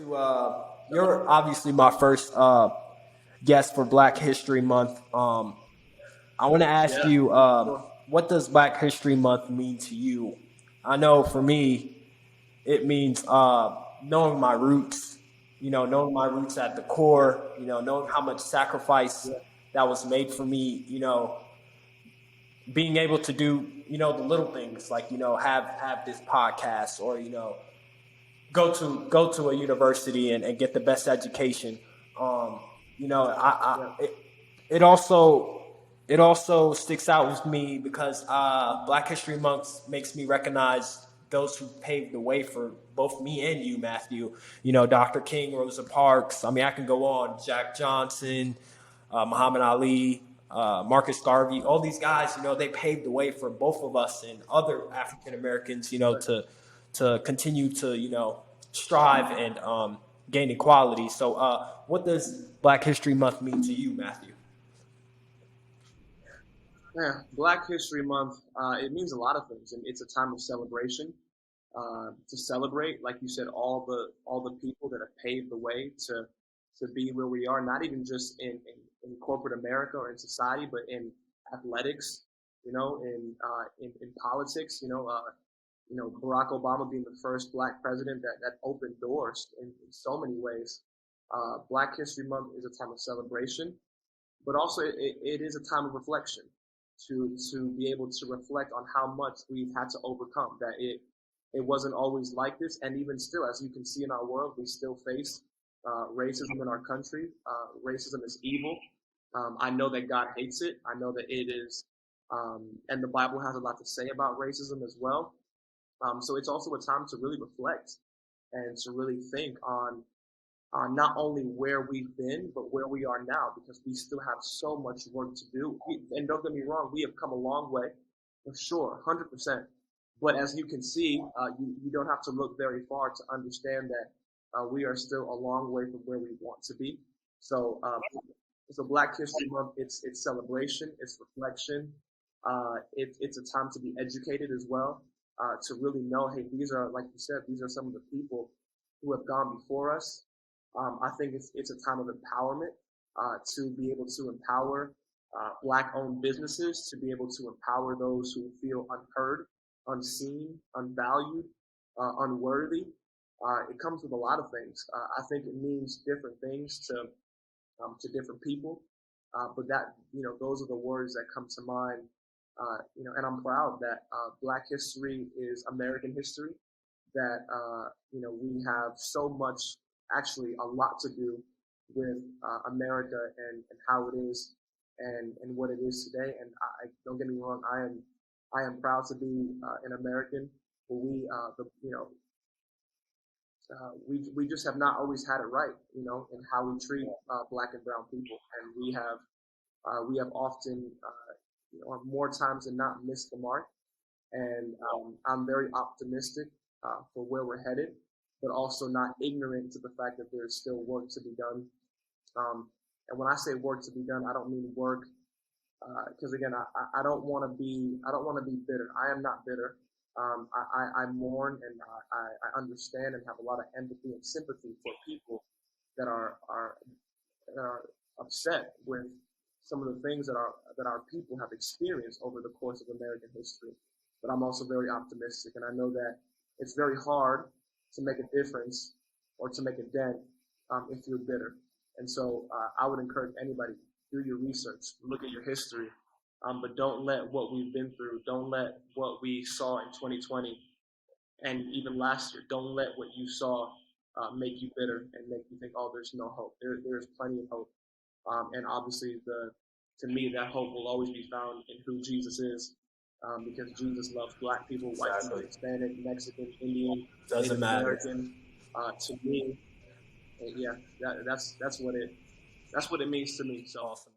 You're obviously my first guest for Black History Month. I want to ask Yeah, you, sure. what does Black History Month mean to you? I know for me, it means knowing my roots. Knowing my roots at the core. Knowing how much sacrifice Yeah, that was made for me. Being able to do the little things like have this podcast or go to a university and get the best education. Um, yeah, it also sticks out with me because Black History Month makes me recognize those who paved the way for both me and you, Matthew. Dr. King, Rosa Parks. I mean, I can go on. Jack Johnson, Muhammad Ali, Marcus Garvey. All these guys, they paved the way for both of us and other African Americans. right. To continue to strive and gain equality. So, what does Black History Month mean to you, Matthew? Yeah, Black History Month, it means a lot of things, and it's a time of celebration. To celebrate, like you said, all the people that have paved the way to be where we are, not even just in corporate America or in society, but in athletics, in politics, Barack Obama being the first black president that opened doors in so many ways. Black History Month is a time of celebration, but also it is a time of reflection to be able to reflect on how much we've had to overcome. That it wasn't always like this, and even still, as you can see in our world, we still face racism in our country. Racism is evil. I know that God hates it. I know that it is, and the Bible has a lot to say about racism as well. So it's also a time to really reflect and to really think on not only where we've been, but where we are now, because we still have so much work to do. And don't get me wrong, we have come a long way, for sure, 100%. But as you can see, you don't have to look very far to understand that we are still a long way from where we want to be. So, so Black History Month, it's celebration, it's reflection, it's a time to be educated as well, to really know, hey, these are, like you said, these are some of the people who have gone before us. I think it's a time of empowerment, to be able to empower black-owned businesses, to be able to empower those who feel unheard, unseen, unvalued, unworthy. It comes with a lot of things. I think it means different things to different people, but that those are the words that come to mind. And I'm proud that Black history is American history. That we have so much, actually a lot to do with America and how it is and what it is today. And I don't get me wrong, I am proud to be an American. But we just have not always had it right, in how we treat black and brown people, and we have often, more times than not, missed the mark. And I'm very optimistic for where we're headed, but also not ignorant to the fact that there's still work to be done. And when I say work to be done, I don't mean work because again, I don't want to be bitter. I am not bitter. I mourn and I understand and have a lot of empathy and sympathy for people that are upset with some of the things that our people have experienced over the course of American history. But I'm also very optimistic, and I know that it's very hard to make a difference or to make a dent if you're bitter. And so I would encourage anybody, do your research, look at your history, but don't let what we've been through, don't let what we saw in 2020 and even last year, don't let what you saw make you bitter and make you think, oh, there's no hope. There's plenty of hope. And obviously, to me, that hope will always be found in who Jesus is, because Jesus loves black people, white people, Exactly. Hispanic, Mexican, Indian, Doesn't Native matter. American. To me, yeah, that's what it means to me. So Awesome.